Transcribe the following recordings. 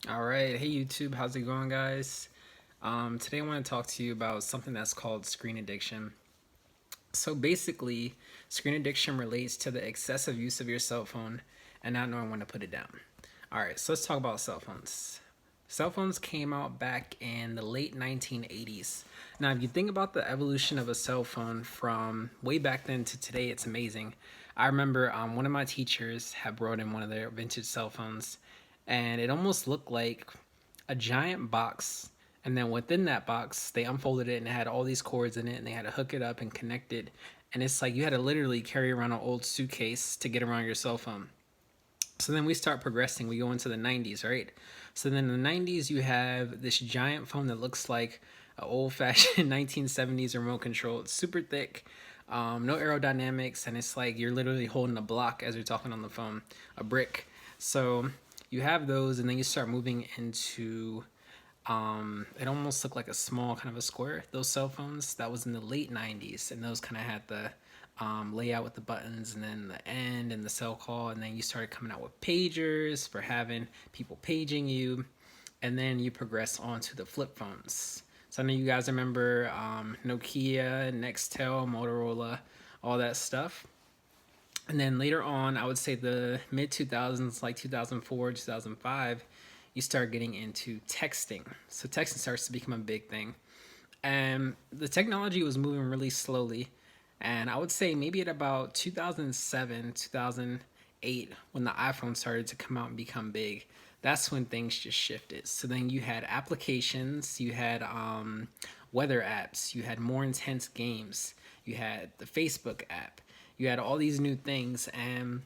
All right, hey YouTube, how's it going, guys? Today I want to talk to you about something that's called screen addiction. So basically, screen addiction relates to the excessive use of your cell phone and not knowing when to put it down. All right, so let's talk about cell phones. Cell phones came out back in the late 1980s. Now, if you think about the evolution of a cell phone from way back then to today, it's amazing. I remember one of my teachers had brought in one of their vintage cell phones, and it almost looked like a giant box. And then within that box, they unfolded it and it had all these cords in it, and they had to hook it up and connect it. And it's like you had to literally carry around an old suitcase to get around your cell phone. So then we start progressing. We go into the 90s, right? So then in the 90s, you have this giant phone that looks like an old fashioned 1970s remote control. It's super thick, no aerodynamics, and it's like you're literally holding a block as you're talking on the phone, a brick. So you have those, and then you start moving into it almost looked like a small kind of a square. Those cell phones that was in the late 90s, and those kind of had the layout with the buttons and then the end and the cell call, and then you started coming out with pagers for having people paging you, and then you progress on to the flip phones. So I know you guys remember Nokia, Nextel, Motorola, all that stuff. And then later on, I would say the mid 2000s, like 2004, 2005, you start getting into texting. So texting starts to become a big thing. And the technology was moving really slowly. And I would say maybe at about 2007, 2008, when the iPhone started to come out and become big, that's when things just shifted. So then you had applications, you had weather apps, you had more intense games, you had the Facebook app, you had all these new things, and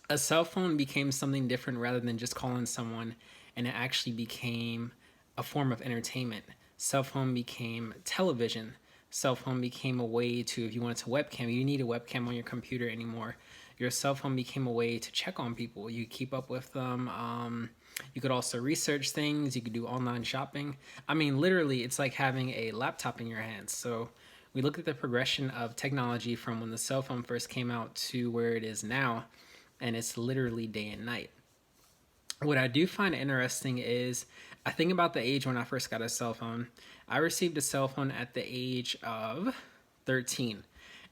a cell phone became something different rather than just calling someone, and it actually became a form of entertainment. Cell phone became television. Cell phone became a way to, if you wanted to webcam, you need a webcam on your computer anymore. Your cell phone became a way to check on people. You keep up with them. You could also research things. You could do online shopping. I mean, literally, it's like having a laptop in your hands. So we look at the progression of technology from when the cell phone first came out to where it is now, and it's literally day and night. What I do find interesting is I think about the age when I first got a cell phone. I received a cell phone at the age of 13,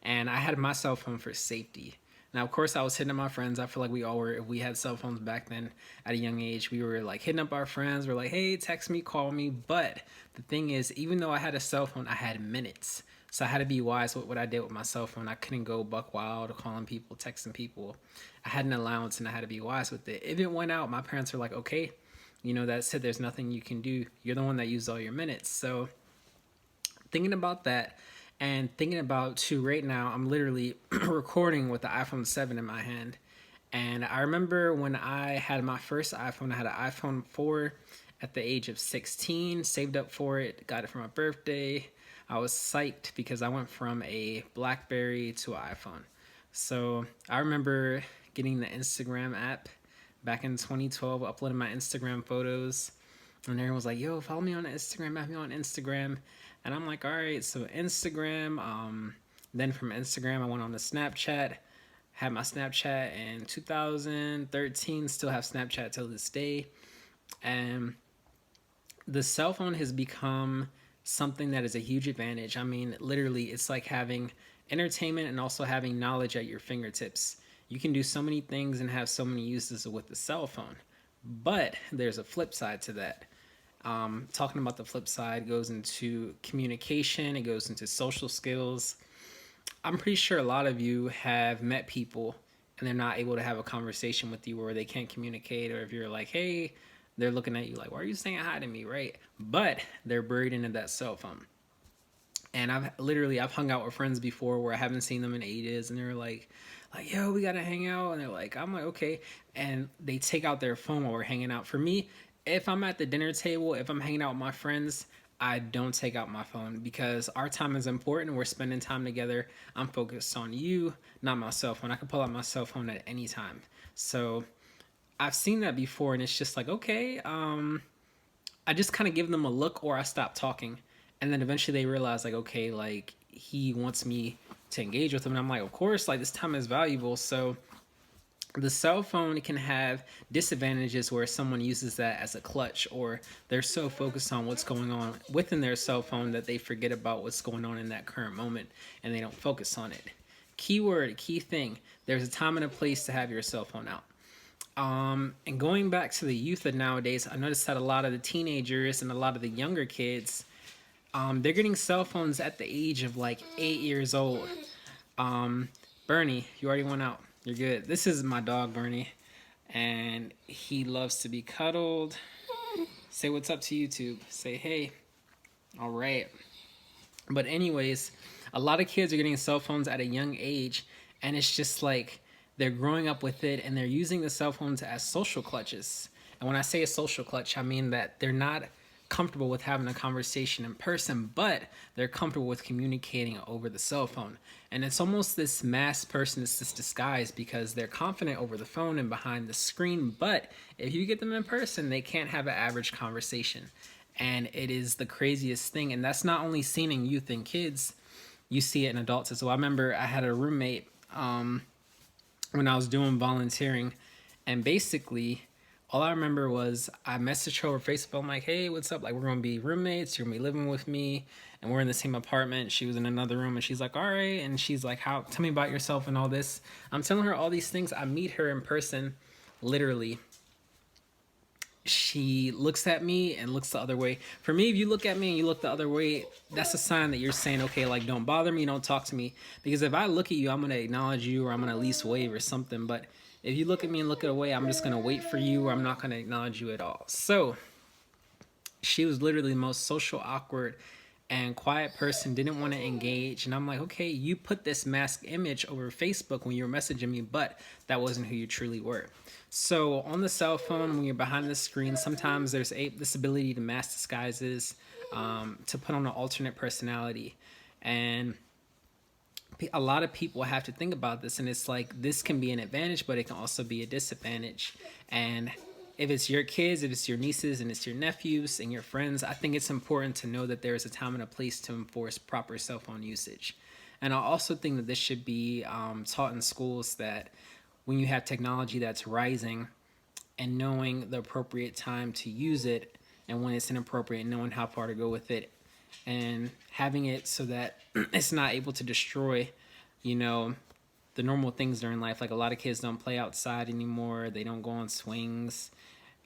and I had my cell phone for safety. Now, of course, I was hitting up my friends. I feel like we all were. If we had cell phones back then at a young age, we were like hitting up our friends. We're like, hey, text me, call me. But the thing is, even though I had a cell phone, I had minutes. So I had to be wise with what I did with my cell phone. I couldn't go buck wild calling people, texting people. I had an allowance and I had to be wise with it. If it went out, my parents were like, okay, that's it. There's nothing you can do. You're the one that used all your minutes. So thinking about that and thinking about too right now, I'm literally recording with the iPhone 7 in my hand. And I remember when I had my first iPhone, I had an iPhone 4 at the age of 16, saved up for it, got it for my birthday. I was psyched because I went from a Blackberry to an iPhone. So I remember getting the Instagram app back in 2012, uploading my Instagram photos. And everyone was like, yo, follow me on Instagram, add me on Instagram. And I'm like, all right, so Instagram. Then from Instagram, I went on to Snapchat, had my Snapchat in 2013, still have Snapchat till this day. And the cell phone has become something that is a huge advantage. I mean, literally, it's like having entertainment and also having knowledge at your fingertips. You can do so many things and have so many uses with the cell phone. But there's a flip side to that. Talking about the flip side goes into communication, it goes into social skills. I'm pretty sure a lot of you have met people and they're not able to have a conversation with you, or they can't communicate, or if you're like, hey, they're looking at you like, why are you saying hi to me, right? But they're buried into that cell phone. And I've hung out with friends before where I haven't seen them in ages, and they're like yo, we gotta hang out, and I'm like okay, and they take out their phone while we're hanging out. For me, if I'm at the dinner table, if I'm hanging out with my friends, I don't take out my phone because our time is important. We're spending time together. I'm focused on you, not my cell phone. I can pull out my cell phone at any time. So I've seen that before, and it's just like okay, I just kind of give them a look or I stop talking. And then eventually they realize, like, okay, like, he wants me to engage with him. And I'm like, of course, like, this time is valuable. So The cell phone can have disadvantages where someone uses that as a clutch, or they're so focused on what's going on within their cell phone that they forget about what's going on in that current moment and they don't focus on it. Keyword, key thing, there's a time and a place to have your cell phone out. And going back to the youth of nowadays, I noticed that a lot of the teenagers and a lot of the younger kids, they're getting cell phones at the age of like 8 years old. Bernie, you already went out. You're good. This is my dog, Bernie, and he loves to be cuddled. Say what's up to YouTube. Say hey. All right. But anyways, a lot of kids are getting cell phones at a young age, and it's just like they're growing up with it and they're using the cell phones as social clutches. And when I say a social clutch, I mean that they're not comfortable with having a conversation in person, but they're comfortable with communicating over the cell phone. And it's almost this masked person, it's this disguise, because they're confident over the phone and behind the screen, but if you get them in person, they can't have an average conversation. And it is the craziest thing. And that's not only seen in youth and kids, you see it in adults as well. I remember I had a roommate when I was doing volunteering, and basically all I remember was I messaged her over Facebook. I'm like, hey, what's up? Like, we're going to be roommates. You're going to be living with me. And we're in the same apartment. She was in another room. And she's like, all right. And she's like, tell me about yourself and all this. I'm telling her all these things. I meet her in person, literally. She looks at me and looks the other way. For me, if you look at me and you look the other way, that's a sign that you're saying, okay, like, don't bother me, don't talk to me. Because if I look at you, I'm going to acknowledge you, or I'm going to at least wave or something. But if you look at me and look away, I'm just going to wait for you, or I'm not going to acknowledge you at all. So she was literally the most social, awkward, and quiet person, didn't want to engage. And I'm like, okay, you put this masked image over Facebook when you were messaging me, but that wasn't who you truly were. So on the cell phone, when you're behind the screen, sometimes there's this ability to mask disguises, to put on an alternate personality. And a lot of people have to think about this, and it's like, this can be an advantage, but it can also be a disadvantage. And if it's your kids, if it's your nieces and it's your nephews and your friends, I think it's important to know that there is a time and a place to enforce proper cell phone usage. And I also think that this should be taught in schools, that when you have technology that's rising, and knowing the appropriate time to use it, and when it's inappropriate, knowing how far to go with it, and having it so that it's not able to destroy, the normal things during life. Like, a lot of kids don't play outside anymore. They don't go on swings.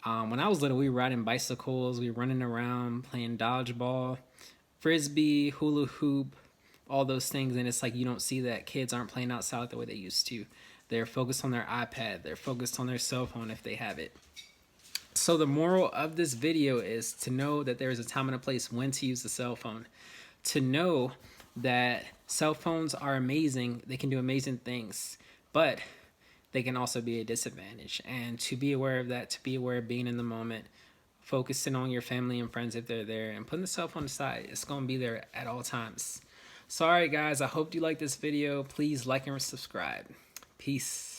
When I was little, we were riding bicycles. We were running around playing dodgeball, frisbee, hula hoop, all those things. And it's like, you don't see that kids aren't playing outside the way they used to. They're focused on their iPad. They're focused on their cell phone if they have it. So the moral of this video is to know that there is a time and a place when to use the cell phone. To know that cell phones are amazing. They can do amazing things, but they can also be a disadvantage. And to be aware of that, to be aware of being in the moment, focusing on your family and friends if they're there, and putting the cell phone aside. It's going to be there at all times. So, all right, guys, I hope you like this video. Please like and subscribe. Peace.